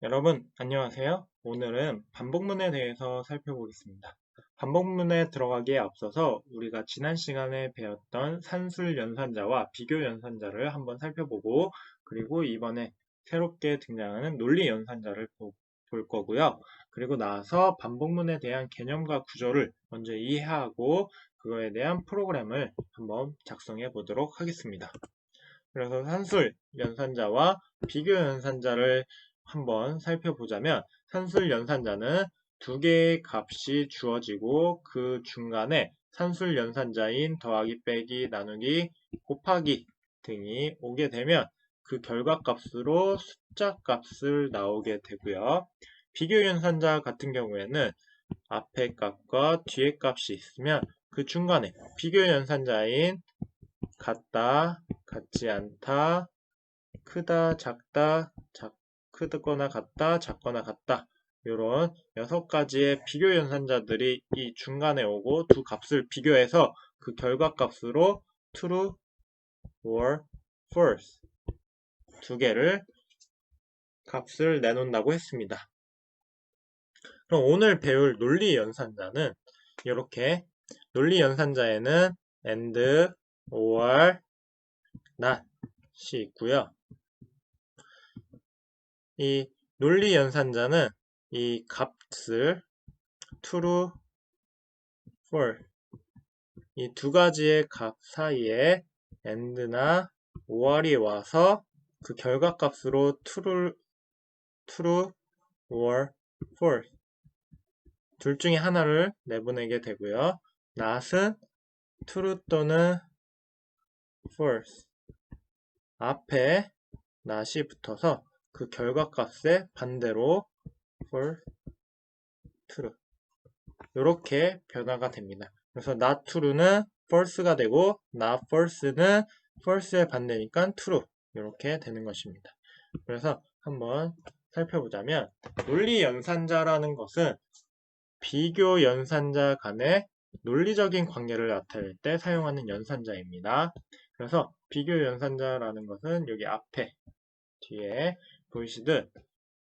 여러분, 안녕하세요. 오늘은 반복문에 대해서 살펴보겠습니다. 반복문에 들어가기에 앞서서 우리가 지난 시간에 배웠던 산술 연산자와 비교 연산자를 한번 살펴보고, 그리고 이번에 새롭게 등장하는 논리 연산자를 볼 거고요. 그리고 나서 반복문에 대한 개념과 구조를 먼저 이해하고, 그거에 대한 프로그램을 한번 작성해 보도록 하겠습니다. 그래서 산술 연산자와 비교 연산자를 한번 살펴보자면, 산술 연산자는 두 개의 값이 주어지고 그 중간에 산술 연산자인 더하기, 빼기, 나누기, 곱하기 등이 오게 되면 그 결과값으로 숫자 값을 나오게 되고요. 비교 연산자 같은 경우에는 앞에 값과 뒤에 값이 있으면 그 중간에 비교 연산자인 같다, 같지 않다, 크다, 작다, 크거나 같다, 작거나 같다, 이런 6가지의 비교 연산자들이 이 중간에 오고 두 값을 비교해서 그 결과값으로 true or false 두 개를 값을 내놓는다고 했습니다. 그럼 오늘 배울 논리 연산자는 이렇게, 논리 연산자에는 and, or, not이 있고요. 이 논리 연산자는 이 값을 true, false 이 두 가지의 값 사이에 and나 or이 와서 그 결과값으로 true or false 둘 중에 하나를 내보내게 되고요. not은 true 또는 false 앞에 not이 붙어서 그 결과값의 반대로 false, true 이렇게 변화가 됩니다. 그래서 not true는 false가 되고 not false는 false의 반대니까 true 이렇게 되는 것입니다. 그래서 한번 살펴보자면, 논리 연산자라는 것은 비교 연산자 간의 논리적인 관계를 나타낼 때 사용하는 연산자입니다. 그래서 비교 연산자라는 것은 여기 앞에 뒤에 보이시듯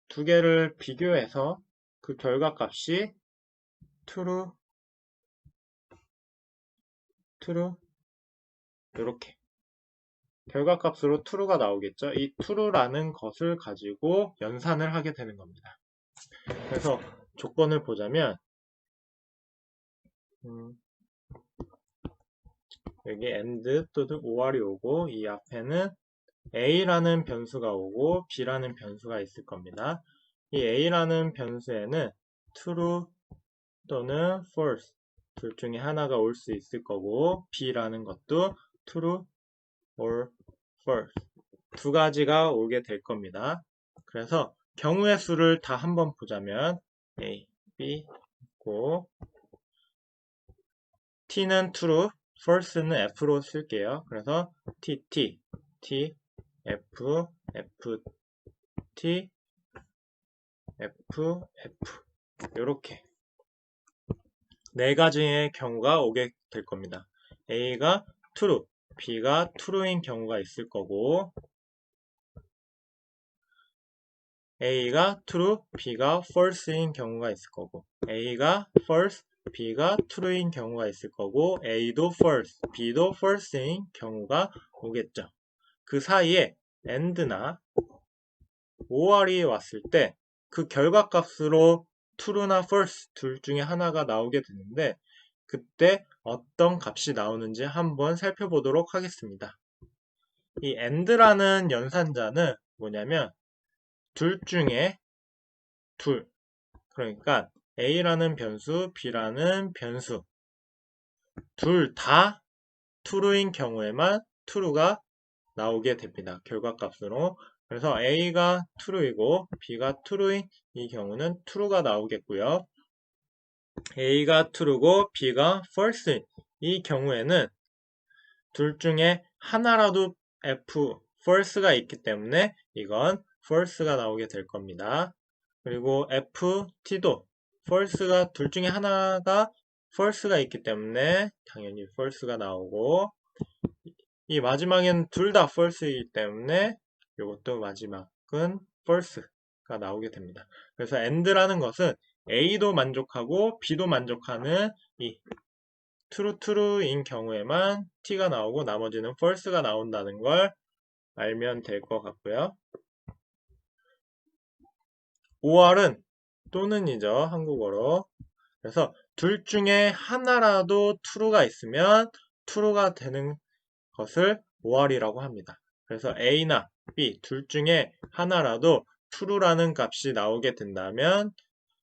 두 개를 비교해서 그 결과값이 true, 이렇게 결과값으로 true가 나오겠죠. 이 true라는 것을 가지고 연산을 하게 되는 겁니다. 그래서 조건을 보자면 여기 and 또는 or이 오고 이 앞에는 a라는 변수가 오고 b라는 변수가 있을 겁니다. 이 a라는 변수에는 true 또는 false 둘 중에 하나가 올 수 있을 거고, b라는 것도 true or false 두 가지가 오게 될 겁니다. 그래서 경우의 수를 다 한번 보자면 a, b 있고, t는 true, false는 f로 쓸게요. 그래서 t, f, t, f 이렇게 네 가지의 경우가 오게 될 겁니다. a가 true, b가 true인 경우가 있을 거고, a가 true, b가 false인 경우가 있을 거고, a가 false, b가 true인 경우가 있을 거고, a도 false, b도 false인 경우가 오겠죠. 그 사이에 and나 or이 왔을 때 그 결과값으로 true나 false 둘 중에 하나가 나오게 되는데, 그때 어떤 값이 나오는지 한번 살펴보도록 하겠습니다. 이 and라는 연산자는 뭐냐면 둘 중에 둘, 그러니까 a라는 변수, b라는 변수 둘 다 true인 경우에만 true가 나오게 됩니다. 결과값으로. 그래서 a가 true이고 b가 true인 이 경우는 true가 나오겠고요. a가 true고 b가 false인 이 경우에는 둘 중에 하나라도 false가 있기 때문에 이건 false가 나오게 될 겁니다. 그리고 ft도 false가 둘 중에 하나가 false가 있기 때문에 당연히 false가 나오고, 이 마지막엔 둘 다 false이기 때문에 이것도 마지막은 false T가 나오게 됩니다. 그래서 AND라는 것은 A도 만족하고 B도 만족하는 이 true인 경우에만 T가 나오고 나머지는 false가 나온다는 걸 알면 될 것 같고요. OR은 또는이죠, 한국어로. 그래서 둘 중에 하나라도 true가 있으면 true가 되는 것을 OR이라고 합니다. 그래서 A나 B 둘 중에 하나라도 true라는 값이 나오게 된다면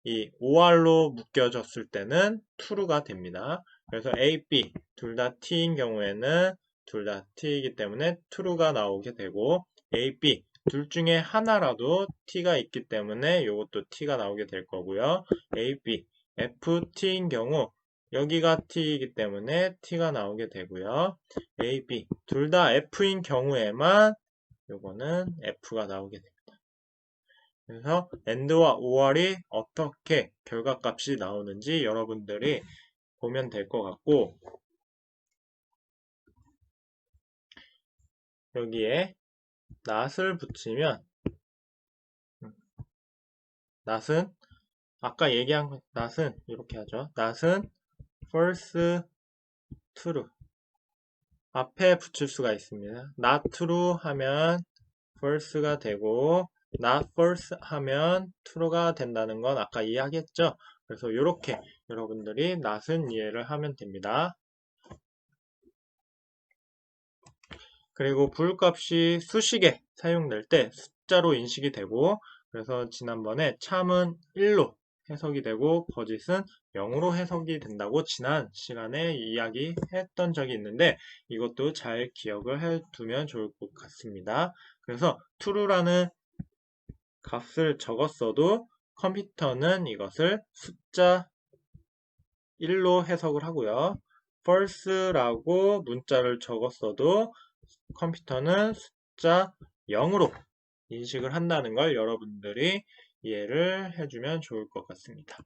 이 OR로 묶여졌을 때는 true가 됩니다. 그래서 A, B 둘 다 T인 경우에는 둘 다 T이기 때문에 true가 나오게 되고 A, B 둘 중에 하나라도 T가 있기 때문에 이것도 T가 나오게 될 거고요. A, B, F, T인 경우 여기가 T이기 때문에 T가 나오게 되고요. A, B 둘 다 F인 경우에만 요거는 F가 나오게 됩니다. 그래서 AND와 OR이 어떻게 결과값이 나오는지 여러분들이 보면 될 것 같고, 여기에 not을 붙이면 not은 아까 얘기한 not은 이렇게 하죠. not은 false, true 앞에 붙일 수가 있습니다. not true 하면 false가 되고 not false 하면 true가 된다는 건 아까 이해하겠죠? 그래서 이렇게 여러분들이 not은 이해를 하면 됩니다. 그리고 부울값이 수식에 사용될 때 숫자로 인식이 되고, 그래서 지난번에 참은 1로 해석이 되고 거짓은 0으로 해석이 된다고 지난 시간에 이야기했던 적이 있는데 이것도 잘 기억을 해두면 좋을 것 같습니다. 그래서 true라는 값을 적었어도 컴퓨터는 이것을 숫자 1로 해석을 하고요. false라고 문자를 적었어도 컴퓨터는 숫자 0으로 인식을 한다는 걸 여러분들이 이해를 해주면 좋을 것 같습니다.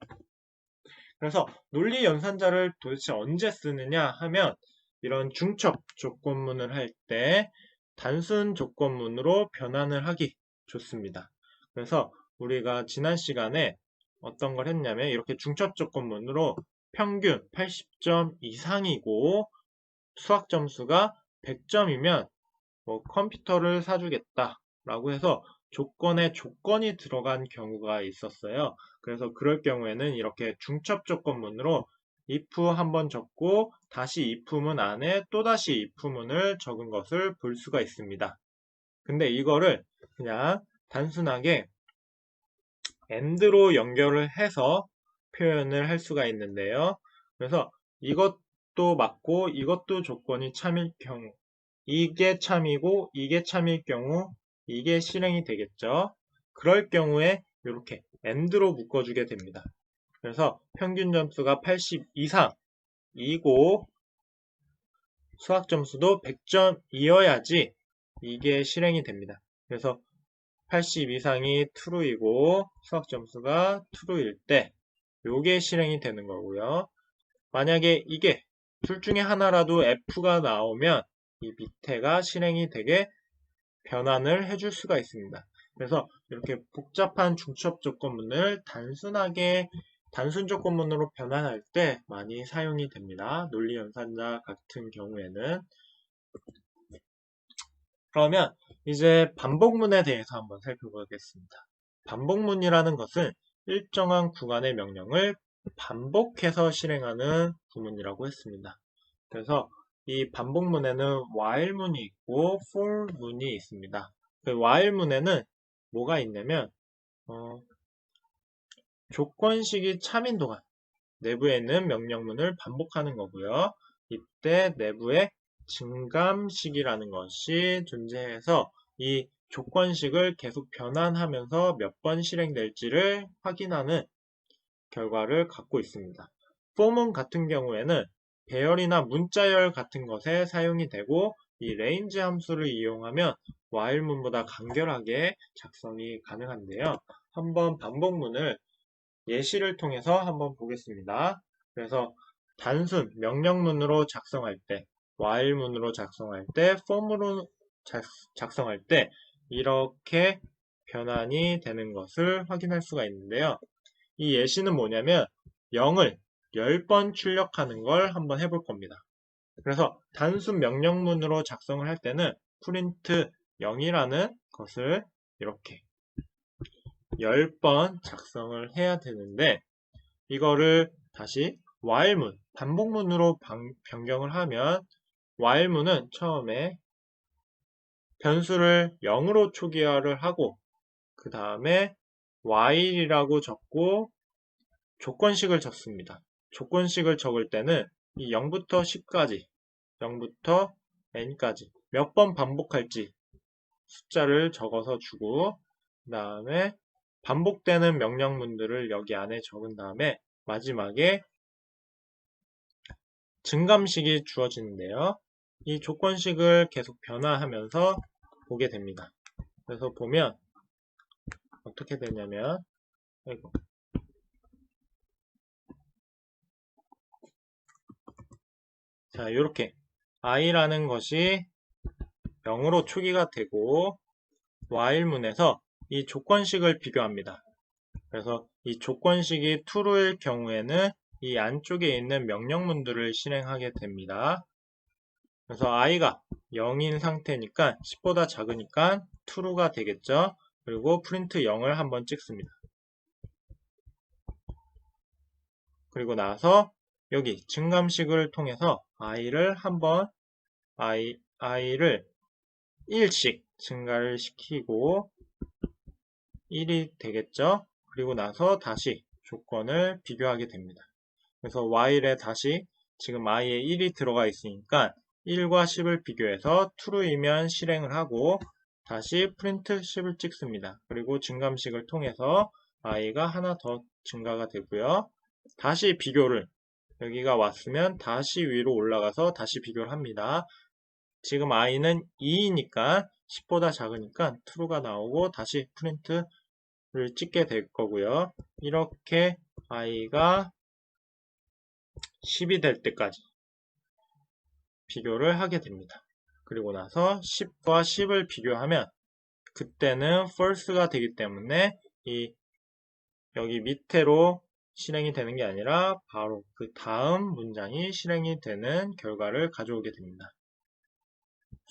그래서 논리 연산자를 도대체 언제 쓰느냐 하면 이런 중첩 조건문을 할 때 단순 조건문으로 변환을 하기 좋습니다. 그래서 우리가 지난 시간에 어떤 걸 했냐면 이렇게 중첩 조건문으로 평균 80점 이상이고 수학 점수가 100점이면 컴퓨터를 사주겠다 라고 해서 조건에 조건이 들어간 경우가 있었어요. 그래서 그럴 경우에는 이렇게 중첩 조건문으로 if 한번 적고 다시 if문 안에 또다시 if문을 적은 것을 볼 수가 있습니다. 근데 이거를 그냥 단순하게 and로 연결을 해서 표현을 할 수가 있는데요. 그래서 이것도 맞고 이것도 조건이 참일 경우 이게 참이고 이게 참일 경우 이게 실행이 되겠죠. 그럴 경우에 이렇게 AND로 묶어주게 됩니다. 그래서 평균 점수가 80 이상이고 수학 점수도 100점이어야지 이게 실행이 됩니다. 그래서 80 이상이 true이고 수학 점수가 true일 때 요게 실행이 되는 거고요. 만약에 이게 둘 중에 하나라도 F가 나오면 이 밑에가 실행이 되게 변환을 해줄 수가 있습니다. 그래서 이렇게 복잡한 중첩 조건문을 단순하게 단순 조건문으로 변환할 때 많이 사용이 됩니다. 논리 연산자 같은 경우에는. 그러면 이제 반복문에 대해서 한번 살펴보겠습니다. 반복문이라는 것은 일정한 구간의 명령을 반복해서 실행하는 구문이라고 했습니다. 그래서 이 반복문에는 while문이 있고 for문이 있습니다. 그 while문에는 뭐가 있냐면 조건식이 참인 동안 내부에 있는 명령문을 반복하는 거고요. 이때 내부에 증감식이라는 것이 존재해서 이 조건식을 계속 변환하면서 몇 번 실행될지를 확인하는 결과를 갖고 있습니다. for문 같은 경우에는 배열이나 문자열 같은 것에 사용이 되고 이 range 함수를 이용하면 while문보다 간결하게 작성이 가능한데요. 한번 반복문을 예시를 통해서 한번 보겠습니다. 그래서 단순 명령문으로 작성할 때, while문으로 작성할 때, form으로 작성할 때 이렇게 변환이 되는 것을 확인할 수가 있는데요. 이 예시는 뭐냐면 0을 10번 출력하는 걸 한번 해볼 겁니다. 그래서 단순 명령문으로 작성을 할 때는 print 0이라는 것을 이렇게 10번 작성을 해야 되는데, 이거를 다시 while문, 반복문으로 변경을 하면 while문은 처음에 변수를 0으로 초기화를 하고 그 다음에 while이라고 적고 조건식을 적습니다. 조건식을 적을 때는 이 0부터 10까지, 0부터 n까지 몇 번 반복할지 숫자를 적어서 주고, 그 다음에 반복되는 명령문들을 여기 안에 적은 다음에 마지막에 증감식이 주어지는데요. 이 조건식을 계속 변화하면서 보게 됩니다. 그래서 보면 어떻게 되냐면, 자, 이렇게 i라는 것이 0으로 초기가 되고 while문에서 이 조건식을 비교합니다. 그래서 이 조건식이 true일 경우에는 이 안쪽에 있는 명령문들을 실행하게 됩니다. 그래서 i가 0인 상태니까 10보다 작으니까 true가 되겠죠. 그리고 print 0을 한번 찍습니다. 그리고 나서 여기 증감식을 통해서 i를 한번 i를 1씩 증가를 시키고 1이 되겠죠. 그리고 나서 다시 조건을 비교하게 됩니다. 그래서 while에 다시 지금 i에 1이 들어가 있으니까 1과 10을 비교해서 true이면 실행을 하고 다시 print 10을 찍습니다. 그리고 증감식을 통해서 i가 하나 더 증가가 되고요. 다시 비교를, 여기가 왔으면 다시 위로 올라가서 다시 비교를 합니다. 지금 i는 2이니까 10보다 작으니까 true가 나오고 다시 print를 찍게 될 거고요. 이렇게 i가 10이 될 때까지 비교를 하게 됩니다. 그리고 나서 10과 10을 비교하면 그때는 false가 되기 때문에 여기 밑으로 실행이 되는 게 아니라 바로 그 다음 문장이 실행이 되는 결과를 가져오게 됩니다.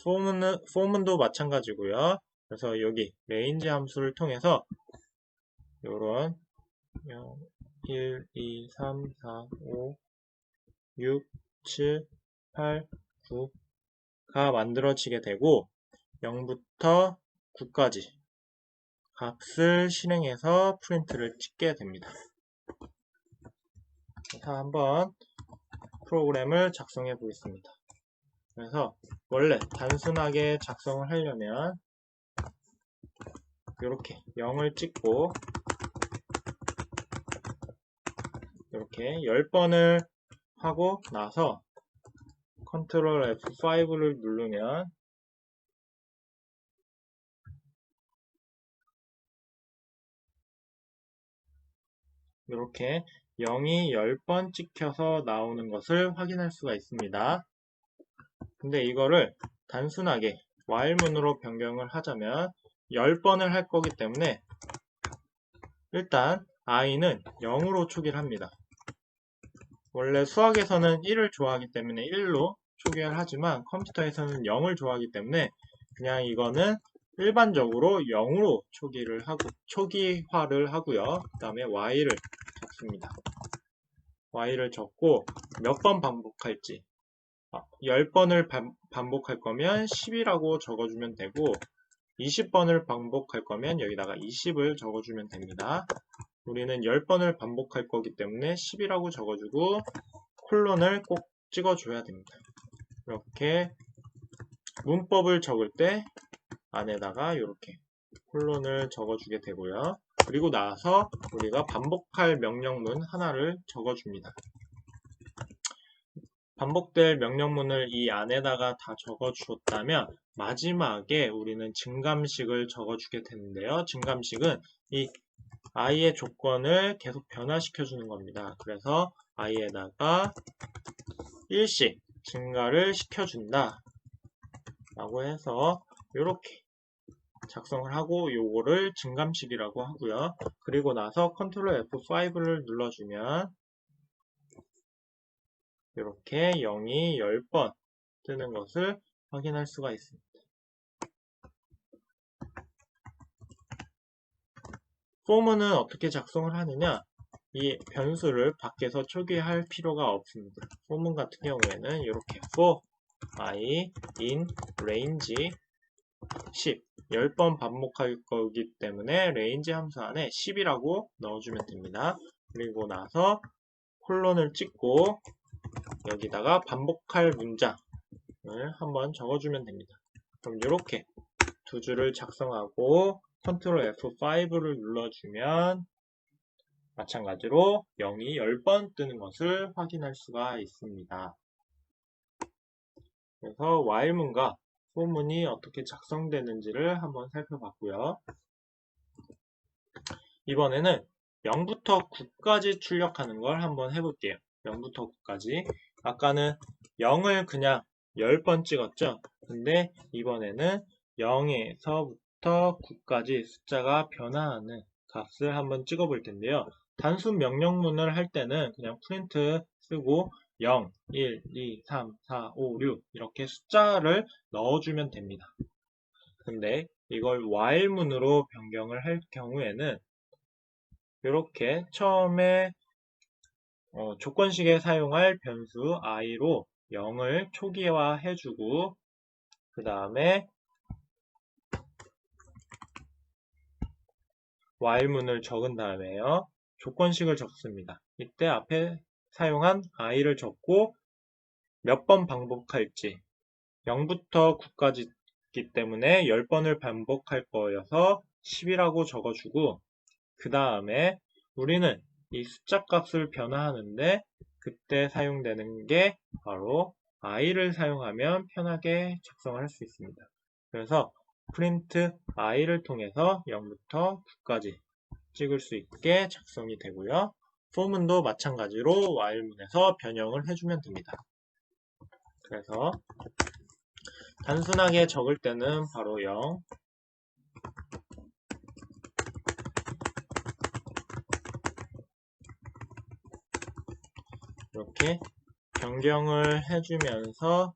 for문도 마찬가지고요. 그래서 여기 range 함수를 통해서 요런 1, 2, 3, 4, 5, 6, 7, 8, 9가 만들어지게 되고 0부터 9까지 값을 실행해서 프린트를 찍게 됩니다. 자, 한번 프로그램을 작성해 보겠습니다. 그래서 원래 단순하게 작성을 하려면 이렇게 0을 찍고 이렇게 10번을 하고 나서 Ctrl F5를 누르면 이렇게 0이 10번 찍혀서 나오는 것을 확인할 수가 있습니다. 근데 이거를 단순하게 while문으로 변경을 하자면 10번을 할 거기 때문에 일단 i는 0으로 초기를 합니다. 원래 수학에서는 1을 좋아하기 때문에 1로 초기화를 하지만 컴퓨터에서는 0을 좋아하기 때문에 그냥 이거는 일반적으로 0으로 초기화를 하고요. 그 다음에 y를 적습니다. y를 적고 몇 번 반복할지 10번을 반복할 거면 10이라고 적어주면 되고 20번을 반복할 거면 여기다가 20을 적어주면 됩니다. 우리는 10번을 반복할 거기 때문에 10이라고 적어주고 콜론을 꼭 찍어줘야 됩니다. 이렇게 문법을 적을 때 안에다가 이렇게 콜론을 적어주게 되고요. 그리고 나서 우리가 반복할 명령문 하나를 적어줍니다. 반복될 명령문을 이 안에다가 다 적어주었다면 마지막에 우리는 증감식을 적어주게 되는데요. 증감식은 이 i의 조건을 계속 변화시켜주는 겁니다. 그래서 i에다가 1씩 증가를 시켜준다 라고 해서 이렇게 작성을 하고 요거를 증감식이라고 하고요. 그리고 나서 컨트롤 F5를 눌러주면 이렇게 0이 10번 뜨는 것을 확인할 수가 있습니다. 폼은 어떻게 작성을 하느냐? 이 변수를 밖에서 초기화할 필요가 없습니다. 폼 같은 경우에는 이렇게 for I in range 10 10번 반복할 거기 때문에 range 함수 안에 10이라고 넣어주면 됩니다. 그리고 나서 콜론을 찍고 여기다가 반복할 문장을 한번 적어주면 됩니다. 그럼 이렇게 두 줄을 작성하고 컨트롤 F5를 눌러주면 마찬가지로 0이 10번 뜨는 것을 확인할 수가 있습니다. 그래서 while문과 for문이 어떻게 작성되는지를 한번 살펴봤고요. 이번에는 0부터 9까지 출력하는 걸 한번 해볼게요. 0부터 9까지. 아까는 0을 그냥 10번 찍었죠. 근데 이번에는 0에서부터 9까지 숫자가 변화하는 값을 한번 찍어볼 텐데요. 단순 명령문을 할 때는 그냥 프린트 쓰고 0, 1, 2, 3, 4, 5, 6 이렇게 숫자를 넣어주면 됩니다. 근데 이걸 while문으로 변경을 할 경우에는 이렇게 처음에 조건식에 사용할 변수 i로 0을 초기화 해주고 그 다음에 while문을 적은 다음에요. 조건식을 적습니다. 이때 앞에 사용한 i를 적고 몇 번 반복할지 0부터 9까지 있기 때문에 10번을 반복할 거여서 10이라고 적어주고 그 다음에 우리는 이 숫자 값을 변화하는데 그때 사용되는 게 바로 i를 사용하면 편하게 작성을 할 수 있습니다. 그래서 print i를 통해서 0부터 9까지 찍을 수 있게 작성이 되고요. for문도 마찬가지로 while문에서 변형을 해주면 됩니다. 그래서 단순하게 적을 때는 바로 0 이렇게 변경을 해주면서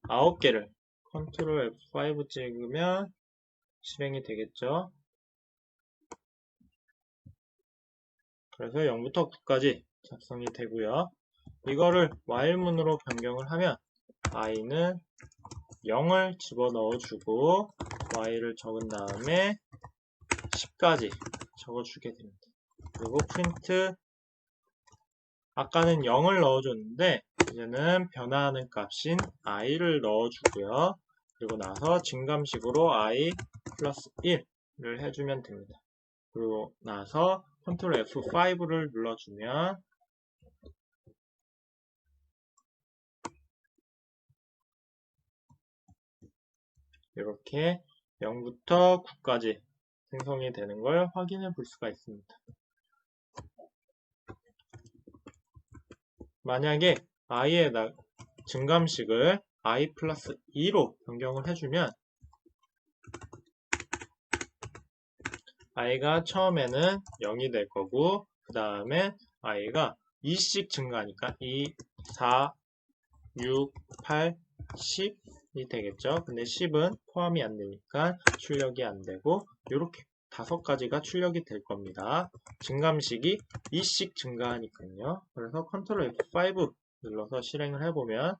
아홉 개를 컨트롤 F5 찍으면 실행이 되겠죠. 그래서 0부터 9까지 작성이 되고요. 이거를 while문으로 변경을 하면 i는 0을 집어넣어 주고 y를 적은 다음에 10까지 적어주게 됩니다. 그리고 print 아까는 0을 넣어줬는데 이제는 변화하는 값인 i를 넣어주고요. 그리고 나서 증감식으로 i 플러스 1을 해주면 됩니다. 그리고 나서 컨트롤 F5를 눌러주면 이렇게 0부터 9까지 생성이 되는 걸 확인해 볼 수가 있습니다. 만약에 i의 증감식을 i 플러스 2로 변경을 해주면 i가 처음에는 0이 될 거고 그 다음에 i가 2씩 증가하니까 2, 4, 6, 8, 10이 되겠죠. 근데 10은 포함이 안 되니까 출력이 안 되고 이렇게 5가지가 출력이 될 겁니다. 증감식이 2씩 증가하니까요. 그래서 컨트롤 F5 눌러서 실행을 해보면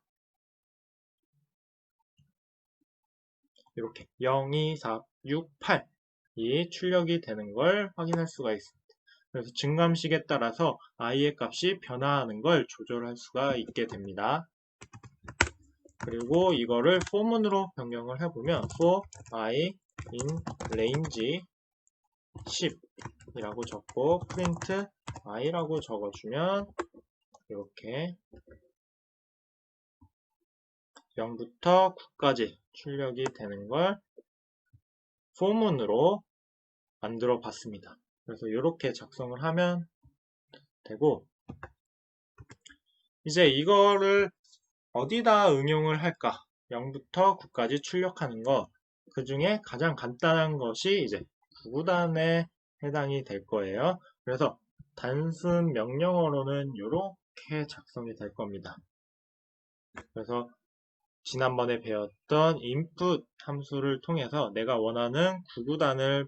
이렇게 0, 2, 4, 6, 8이 출력이 되는 걸 확인할 수가 있습니다. 그래서 증감식에 따라서 i의 값이 변화하는 걸 조절할 수가 있게 됩니다. 그리고 이거를 for문으로 변경을 해보면 for I in range 10 이라고 적고 print i라고 적어주면 이렇게 0부터 9까지 출력이 되는 걸 for문으로 만들어 봤습니다. 그래서 이렇게 작성을 하면 되고 이제 이거를 어디다 응용을 할까? 0부터 9까지 출력하는 거. 그 중에 가장 간단한 것이 이제 구구단에 해당이 될 거예요. 그래서 단순 명령어로는 이렇게 작성이 될 겁니다. 그래서 지난번에 배웠던 input 함수를 통해서 내가 원하는 구구단을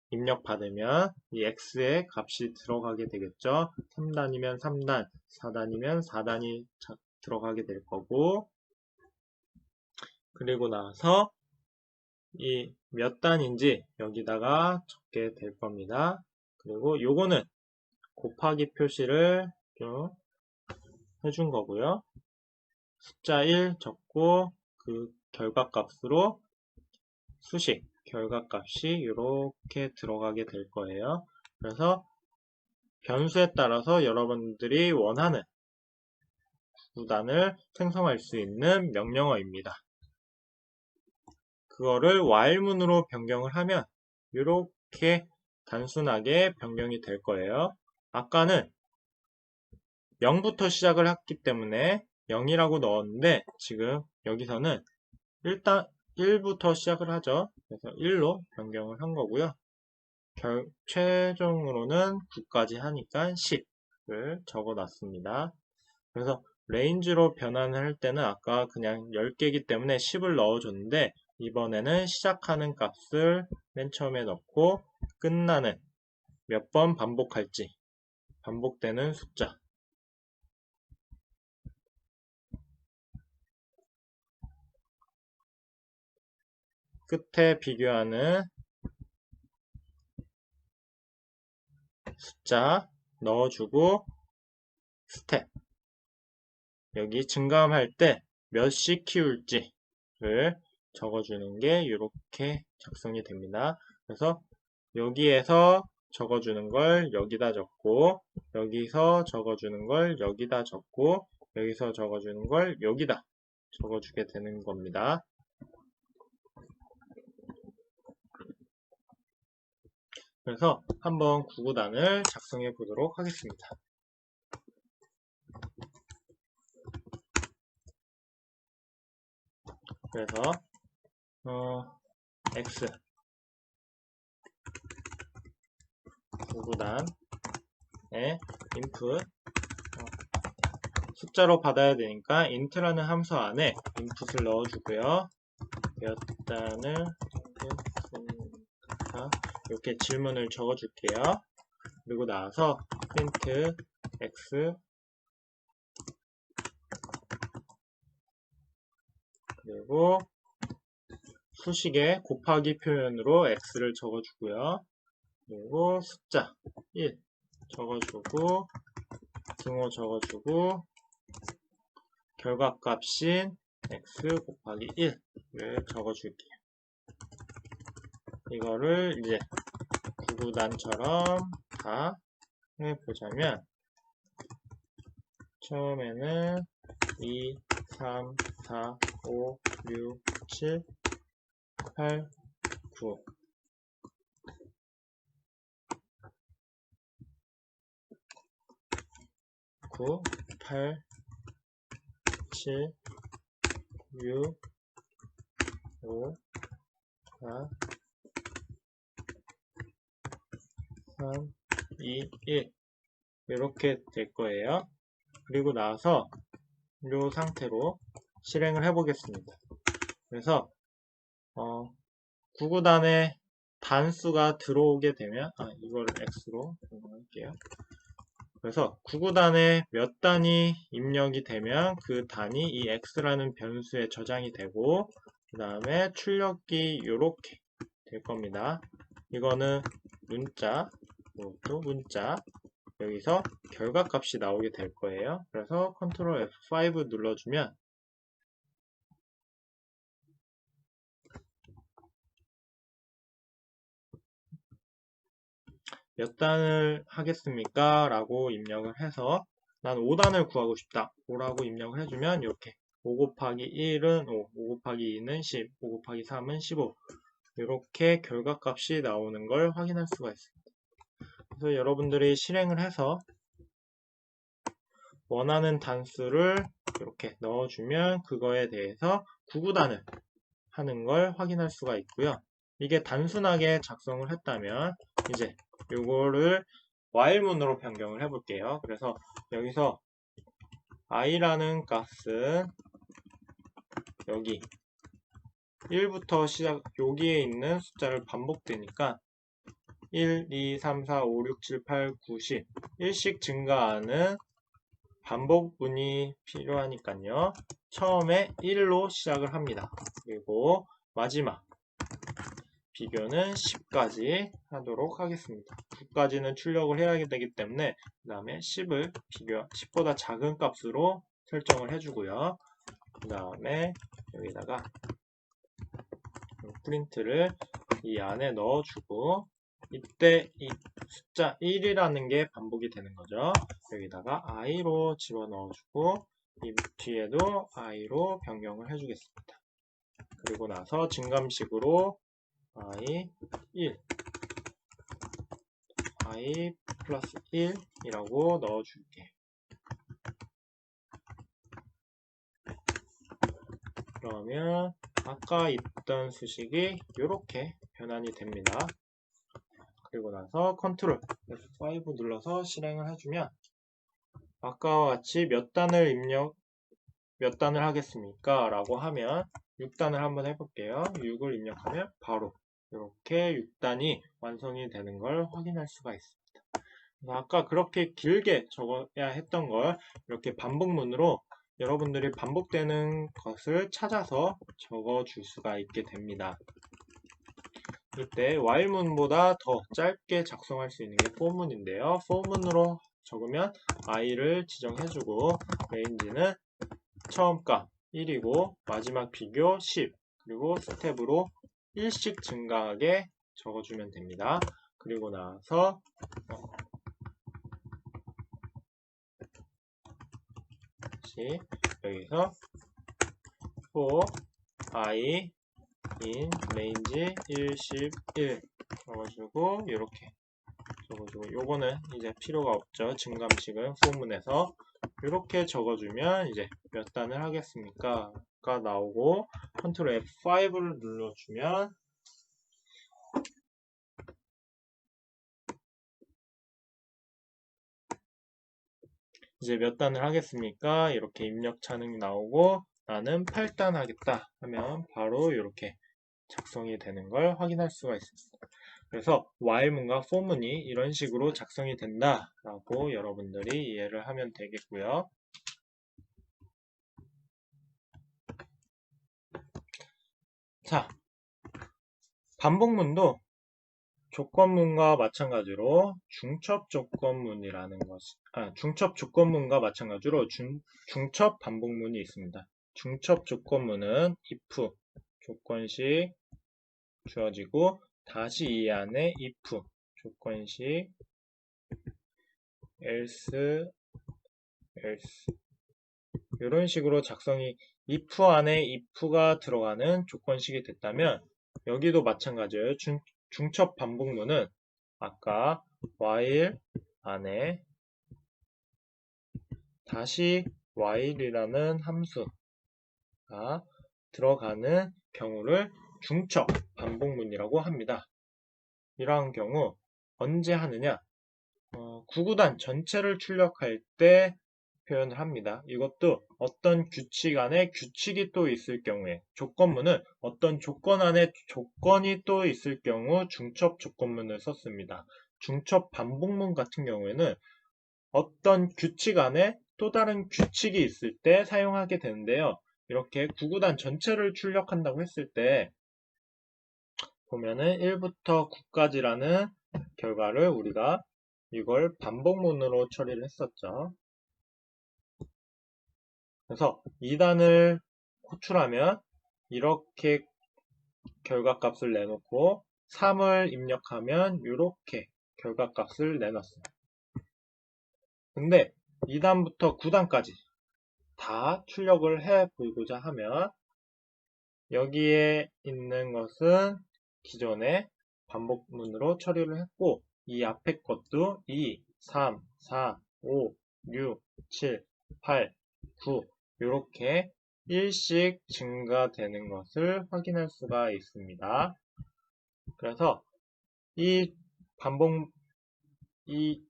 입력받으면 이 x의 값이 들어가게 되겠죠. 3단이면 3단, 4단이면 4단이 들어가게 될 거고, 그리고 나서 이 몇 단인지 여기다가 적게 될 겁니다. 그리고 요거는 곱하기 표시를 좀 해준 거고요. 숫자 1 적고 그 결과값으로 수식 결과값이 이렇게 들어가게 될 거예요. 그래서 변수에 따라서 여러분들이 원하는 구단을 생성할 수 있는 명령어입니다. 그거를 while문으로 변경을 하면 이렇게 단순하게 변경이 될 거예요. 아까는 0부터 시작을 했기 때문에 0이라고 넣었는데 지금 여기서는 일단 1부터 시작을 하죠. 그래서 1로 변경을 한 거고요. 최종으로는 9까지 하니까 10을 적어 놨습니다. 그래서 레인지로 변환을 할 때는 아까 그냥 10개이기 때문에 10을 넣어줬는데 이번에는 시작하는 값을 맨 처음에 넣고 끝나는 몇 번 반복할지 반복되는 숫자 끝에 비교하는 숫자 넣어주고 스텝 여기 증감할 때 몇씩 키울지를 적어주는 게 이렇게 작성이 됩니다. 그래서 여기에서 적어주는 걸 여기다 적고 여기서 적어주는 걸 여기다 적고 여기서 적어주는 걸 여기다 적어주게 되는 겁니다. 그래서 한번 구구단을 작성해 보도록 하겠습니다. 그래서 x 구구단의 input 숫자로 받아야 되니까 int라는 함수 안에 input을 넣어주고요. 몇 단을 하겠습니까? 이렇게 질문을 적어줄게요. 그리고 나서 print x 그리고 수식에 곱하기 표현으로 x를 적어주고요. 그리고 숫자 1 적어주고 등호 적어주고 결과값인 x 곱하기 1을 적어줄게요. 이거를 이제 구구단처럼 다 해보자면 처음에는 2, 3, 4, 5, 6, 7, 8, 9 9, 8, 7, 6, 5, 4, 3, 2, 1 이렇게 될 거예요. 그리고 나서 이 상태로 실행을 해보겠습니다. 그래서 구구단에 단수가 들어오게 되면 이거를 x로 변경할게요. 그래서 구구단에 몇 단이 입력이 되면 그 단이 이 x라는 변수에 저장이 되고 그 다음에 출력이 이렇게 될 겁니다. 이거는 문자, 이것도 문자 여기서 결과값이 나오게 될 거예요. 그래서 Ctrl F5 눌러주면 몇 단을 하겠습니까? 라고 입력을 해서 난 5단을 구하고 싶다. 5라고 입력을 해주면 이렇게 5 곱하기 1은 5, 5 곱하기 2는 10, 5 곱하기 3은 15 이렇게 결과값이 나오는 걸 확인할 수가 있습니다. 그래서 여러분들이 실행을 해서 원하는 단수를 이렇게 넣어주면 그거에 대해서 구구단을 하는 걸 확인할 수가 있고요. 이게 단순하게 작성을 했다면 이제 요거를 while문으로 변경을 해볼게요. 그래서 여기서 i라는 값은 여기 1부터 시작, 여기에 있는 숫자를 반복되니까 1, 2, 3, 4, 5, 6, 7, 8, 9, 10 1씩 증가하는 반복문이 필요하니까요. 처음에 1로 시작을 합니다. 그리고 마지막 비교는 10까지 하도록 하겠습니다. 9까지는 출력을 해야 되기 때문에 그 다음에 10을 비교 10보다 작은 값으로 설정을 해주고요. 그 다음에 여기다가 프린트를 이 안에 넣어주고 이때 이 숫자 1이라는 게 반복이 되는 거죠. 여기다가 i로 집어넣어주고 이 뒤에도 i로 변경을 해주겠습니다. 그리고 나서 증감식으로 i 1 i 플러스 1이라고 넣어줄게. 그러면 아까 있던 수식이 이렇게 변환이 됩니다. 그리고 나서 컨트롤 F5 눌러서 실행을 해주면 아까와 같이 몇 단을 하겠습니까? 라고 하면 6단을 한번 해볼게요. 6을 입력하면 바로 이렇게 6단이 완성이 되는 걸 확인할 수가 있습니다. 아까 그렇게 길게 적어야 했던 걸 이렇게 반복문으로 여러분들이 반복되는 것을 찾아서 적어줄 수가 있게 됩니다. 이때 while문보다 더 짧게 작성할 수 있는 게 for문인데요. for문으로 적으면 i를 지정해주고 range는 처음 값 1이고 마지막 비교 10 그리고 스텝으로 1씩 증가하게 적어주면 됩니다. 그리고 나서 여기서 for i in range 1, 10, 1 적어주고 이렇게 적어주고 요거는 이제 필요가 없죠. 증감식은 for문에서 이렇게 적어주면 이제 몇 단을 하겠습니까? 가 나오고 컨트롤 F5를 눌러주면 이제 몇 단을 하겠습니까? 이렇게 입력 차능이 나오고 나는 8단 하겠다 하면 바로 이렇게 작성이 되는 걸 확인할 수가 있습니다. 그래서 while문과 for문이 이런 식으로 작성이 된다라고 여러분들이 이해를 하면 되겠고요. 자, 반복문도 조건문과 마찬가지로 중첩 조건문과 마찬가지로 중첩 반복문이 있습니다. 중첩 조건문은 if 조건식 주어지고 다시 이 안에 if 조건식 else 이런 식으로 작성이 if 안에 if가 들어가는 조건식이 됐다면 여기도 마찬가지예요. 중첩 반복문은 아까 while 안에 다시 while이라는 함수가 들어가는 경우를 중첩 반복문이라고 합니다. 이러한 경우 언제 하느냐? 구구단 전체를 출력할 때 표현을 합니다. 이것도 어떤 규칙 안에 규칙이 또 있을 경우에 조건문은 어떤 조건 안에 조건이 또 있을 경우 중첩 조건문을 썼습니다. 중첩 반복문 같은 경우에는 어떤 규칙 안에 또 다른 규칙이 있을 때 사용하게 되는데요. 이렇게 구구단 전체를 출력한다고 했을 때 보면은 1부터 9까지라는 결과를 우리가 이걸 반복문으로 처리를 했었죠. 그래서 2단을 호출하면 이렇게 결과값을 내놓고 3을 입력하면 이렇게 결과값을 내놨어요. 근데 2단부터 9단까지 다 출력을 해 보고자 하면 여기에 있는 것은 기존에 반복문으로 처리를 했고 이 앞에 것도 2, 3, 4, 5, 6, 7 8, 9 이렇게 1씩 증가되는 것을 확인할 수가 있습니다. 그래서 이 반복 이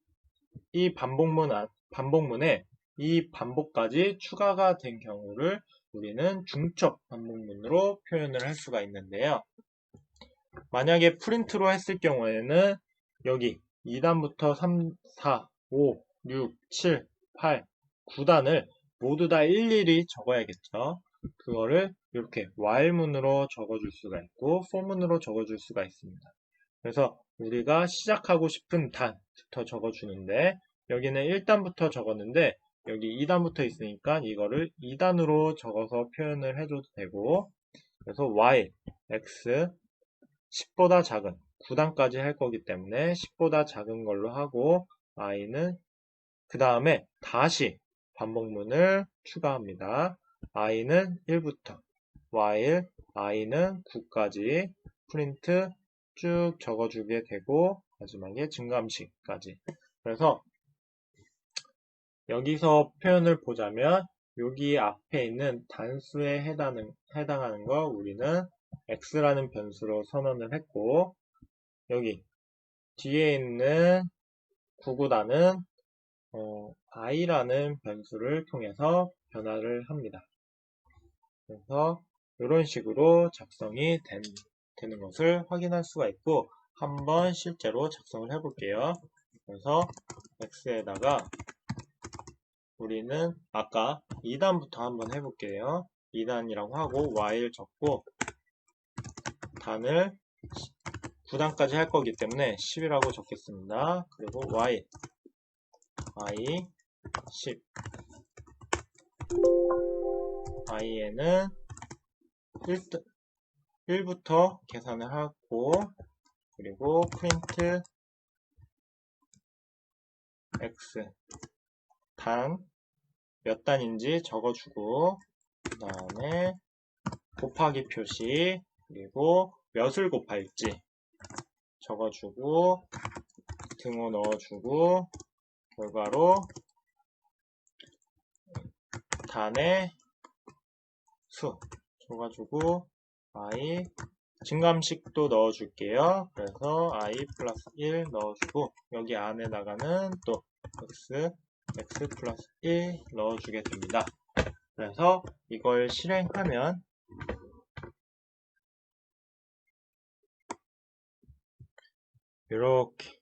반복문에 이 반복까지 추가가 된 경우를 우리는 중첩 반복문으로 표현을 할 수가 있는데요. 만약에 프린트로 했을 경우에는 여기 2단부터 3, 4, 5, 6, 7, 8, 9단을 모두 다 일일이 적어야겠죠. 그거를 이렇게 while문으로 적어줄 수가 있고 for문으로 적어줄 수가 있습니다. 그래서 우리가 시작하고 싶은 단부터 적어주는데 여기는 1단부터 적었는데 여기 2단부터 있으니까 이거를 2단으로 적어서 표현을 해줘도 되고 그래서 while x 10보다 작은 9단까지 할 거기 때문에 10보다 작은 걸로 하고 i는 그 다음에 다시 반복문을 추가합니다. i는 1부터 while i는 9까지 프린트 쭉 적어주게 되고 마지막에 증가함식까지. 그래서 여기서 표현을 보자면 여기 앞에 있는 단수에 해당하는 거 우리는 x라는 변수로 선언을 했고 여기 뒤에 있는 99단은 i라는 변수를 통해서 변화를 합니다. 그래서 이런 식으로 작성이 되는 것을 확인할 수가 있고 한번 실제로 작성을 해볼게요. 그래서 x에다가 우리는 아까 2단부터 한번 해볼게요. 2단이라고 하고 while 적고 단을 9단까지 할 거기 때문에 10이라고 적겠습니다. 그리고 while i 10 i에는 1부터 계산을 하고 그리고 print x 단 몇 단인지 적어주고 그 다음에 곱하기 표시 그리고 몇을 곱할지 적어주고 등호 넣어주고 결과로 단의 수 줘가지고 i 증감식도 넣어줄게요. 그래서 i 플러스 1 넣어주고 여기 안에다가는 또 x 플러스 1 넣어주게 됩니다. 그래서 이걸 실행하면 이렇게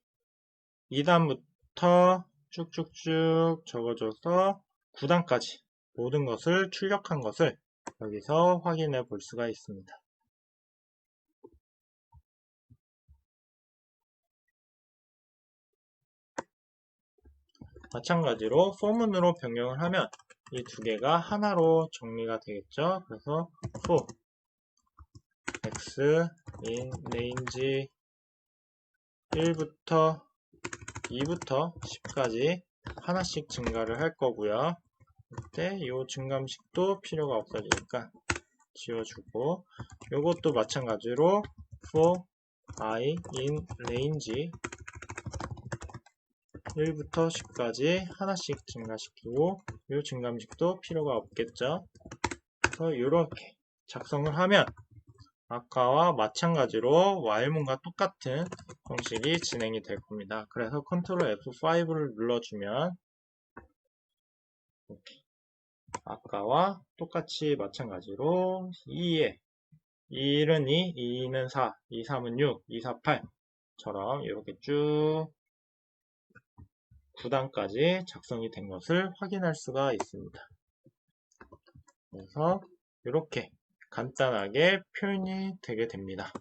2단부터 쭉쭉쭉 적어줘서 9단까지 모든 것을 출력한 것을 여기서 확인해 볼 수가 있습니다. 마찬가지로 for문으로 변경을 하면 이 두 개가 하나로 정리가 되겠죠. 그래서 for x in range 1부터 2부터 10까지 하나씩 증가를 할 거고요. 이때 이 증감식도 필요가 없어지니까 지워주고 이것도 마찬가지로 for i in range 1부터 10까지 하나씩 증가시키고 이 증감식도 필요가 없겠죠. 그래서 이렇게 작성을 하면 아까와 마찬가지로 while문과 똑같은 형식이 진행이 될 겁니다. 그래서 Ctrl F5를 눌러주면 이렇게 아까와 똑같이 마찬가지로 2에 1은 2, 2는 4, 2, 3은 6, 2, 4, 8처럼 이렇게 쭉 9단까지 작성이 된 것을 확인할 수가 있습니다. 그래서 이렇게 간단하게 표현이 되게 됩니다.